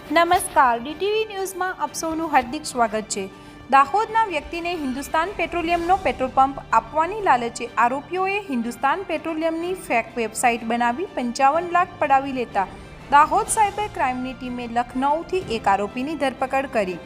નમસ્કાર, ડીટીવી ન્યૂઝમાં આપ સૌનું હાર્દિક સ્વાગત છે। દાહોદના વ્યક્તિને હિન્દુસ્તાન પેટ્રોલિયમનો પેટ્રોલ પંપ આપવાની લાલચે આરોપીઓએ હિન્દુસ્તાન પેટ્રોલિયમની ફેક વેબસાઇટ બનાવી 55 લાખ પડાવી લેતા દાહોદ સાયબર ક્રાઇમની ટીમે લખનૌથી એક આરોપીની ધરપકડ કરી।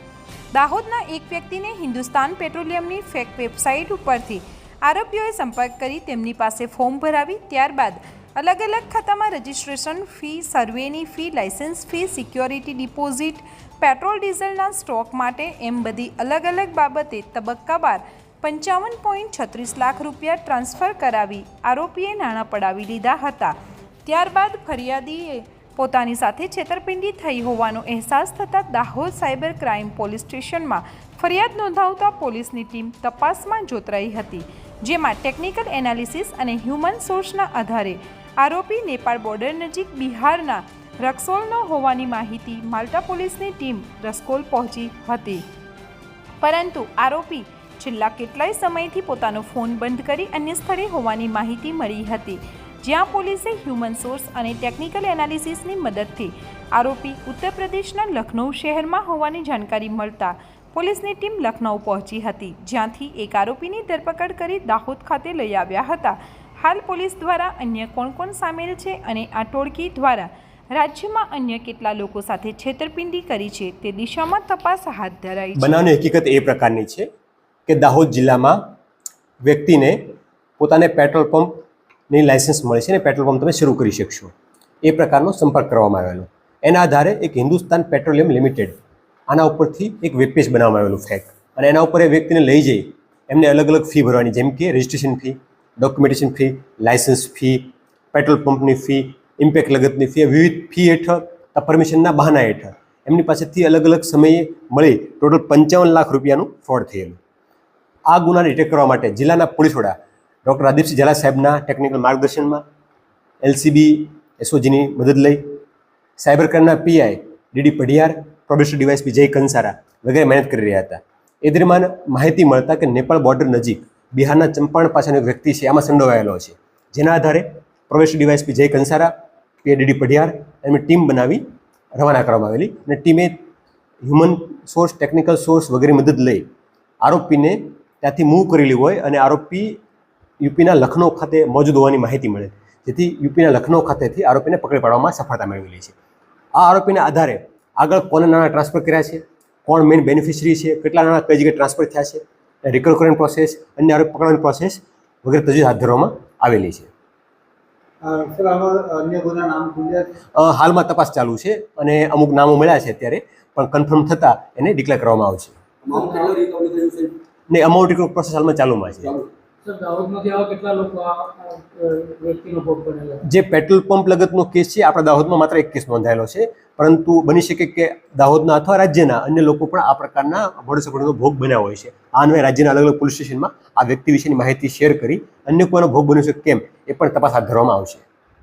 દાહોદના એક વ્યક્તિને હિન્દુસ્તાન પેટ્રોલિયમની ફેક વેબસાઇટ ઉપરથી આરોપીઓએ સંપર્ક કરી તેમની પાસે ફોર્મ ભરાવી ત્યારબાદ अलग अलग खाता में रजिस्ट्रेशन फी, सर्वेनी फी, लाइसेंस फी, सिक्योरिटी डिपोजिट, पेट्रोल डीजलना स्टॉक माटे एम बधी अलग अलग बाबते तबक्कावार 55.36 लाख रुपया ट्रांसफर करावी आरोपीए नाણાં પડાવી લીધા હતા। ત્યારબાદ ફરિયાદીએ પોતાની સાથે છેતરપિંડી થઈ હોવાનો અહેસાસ થતાં દાહોદ સાયબર ક્રાઇમ પોલીસ સ્ટેશનમાં ફરિયાદ નોંધાવતા પોલીસની ટીમ તપાસમાં જોતરાઈ હતી, જેમાં ટેકનિકલ એનાલિસિસ અને હ્યુમન સોર્સના આધારે આરોપી નેપાળ બોર્ડર નજીક બિહારના રક્સોલનો હોવાની માહિતી માલ્ટા પોલીસની ટીમ રસ્કોલ પહોંચી હતી, પરંતુ આરોપી છેલ્લા કેટલાય સમયથી પોતાનો ફોન બંધ કરી અન્ય સ્થળે હોવાની માહિતી મળી હતી, જ્યાં પોલીસે હ્યુમન સોર્સ અને ટેકનિકલ એનાલિસિસની મદદથી આરોપી ઉત્તર પ્રદેશના લખનૌ શહેરમાં હોવાની જાણકારી મળતા પોલીસની ટીમ લખનૌ પહોંચી હતી, જ્યાંથી એક આરોપીની ધરપકડ કરી દાહોદ ખાતે લઈ આવ્યા હતા। હાલ પોલીસ દ્વારા અન્ય કોણ કોણ સામેલ છે અને આ ટોળકી દ્વારા રાજ્યમાં અન્ય કેટલા લોકો સાથે છેતરપિંડી કરી છે તે દિશામાં તપાસ હાથ ધરાઈ છે। બનાવની હકીકત એ પ્રકારની છે કે દાહોદ જિલ્લામાં વ્યક્તિને પોતાને પેટ્રોલ પંપની લાયસન્સ મળે છે અને પેટ્રોલ પંપ તમે શરૂ કરી શકશો એ પ્રકારનો સંપર્ક કરવામાં આવેલો। એના આધારે એક હિન્દુસ્તાન પેટ્રોલિયમ લિમિટેડ આના ઉપરથી એક વેબ પેજ બનાવવામાં આવેલું ફેક, અને એના ઉપર એ વ્યક્તિને લઈ જઈ એમને અલગ અલગ ફી ભરવાની, જેમ કે registration fee, documentation fee, licence fee, petrol પંપની ફી, ઇમ્પેક્ટ લગતની ફી, વિવિધ ફી હેઠળ પરમિશનના બહાના હેઠળ એમની પાસેથી અલગ અલગ સમયે મળી ટોટલ 55 લાખ રૂપિયાનું ફ્રોડ થયેલું। આ ગુનાને ડિટેક્ટ કરવા માટે જિલ્લાના પોલીસ વડા ડૉક્ટર આદિપસિંહ ઝાલા સાહેબના ટેકનિકલ માર્ગદર્શનમાં એલસીબી એસઓજીની મદદ લઈ સાયબર ક્રાઇમના PI DD Padhiyar, probationary DYSP Jay Kansara વગેરે મહેનત કરી રહ્યા હતા। એ દરમિયાન માહિતી મળતા કે નેપાળ બોર્ડર નજીક બિહારના ચંપારણ પાસેનો એક વ્યક્તિ છે આમાં સંડોવાયેલો છે, જેના આધારે probationary DYSP Jay Kansara, PI DD Padhiyar એમની ટીમ બનાવી રવાના કરવામાં આવેલી, અને ટીમે હ્યુમન સોર્સ, ટેકનિકલ સોર્સ વગેરે મદદ લઈ આરોપીને ત્યાંથી મૂવ કરેલી હોય અને આરોપી યુપીના લખનૌ ખાતે મોજૂદ હોવાની માહિતી મળે, જેથી યુપીના લખનૌ ખાતેથી આરોપીને પકડી પાડવામાં સફળતા મેળવેલી છે। આ આરોપીના આધારે આગળ કોને નાણાં ટ્રાન્સફર કર્યા છે, કોણ મેઇન બેનિફિશરી છે, કેટલા નાણાં કઈ જગ્યાએ ટ્રાન્સફર થયા છે, રિકવર કરવાની પ્રોસેસ, અન્ય આરોપી પકડવાની પ્રોસેસ વગેરે તજવીજ હાથ ધરવામાં આવેલી છે। હાલમાં તપાસ ચાલુ છે અને અમુક નામો મળ્યા છે અત્યારે, પણ કન્ફર્મ થતાં એને ડિક્લેર કરવામાં આવશે। ને અમાઉન્ટ રિકવરી પ્રોસેસ હાલમાં ચાલુમાં છે। જે પેટ્રોલ પંપ લગતનો કેસ છે આપણા દાહોદમાં માત્ર એક કેસ નોંધાયેલો છે, પરંતુ બની શકે કે દાહોદના અથવા રાજ્યના અન્ય લોકો પણ આ પ્રકારના મોડસનો ભોગ બન્યા હોય છે। આ અન્વયે રાજ્યના અલગ અલગ પોલીસ સ્ટેશનમાં આ વ્યક્તિ વિશેની માહિતી શેર કરી અન્ય કોઈનો ભોગ બન્યો છે કેમ એ પણ તપાસ હાથ ધરવામાં આવશે।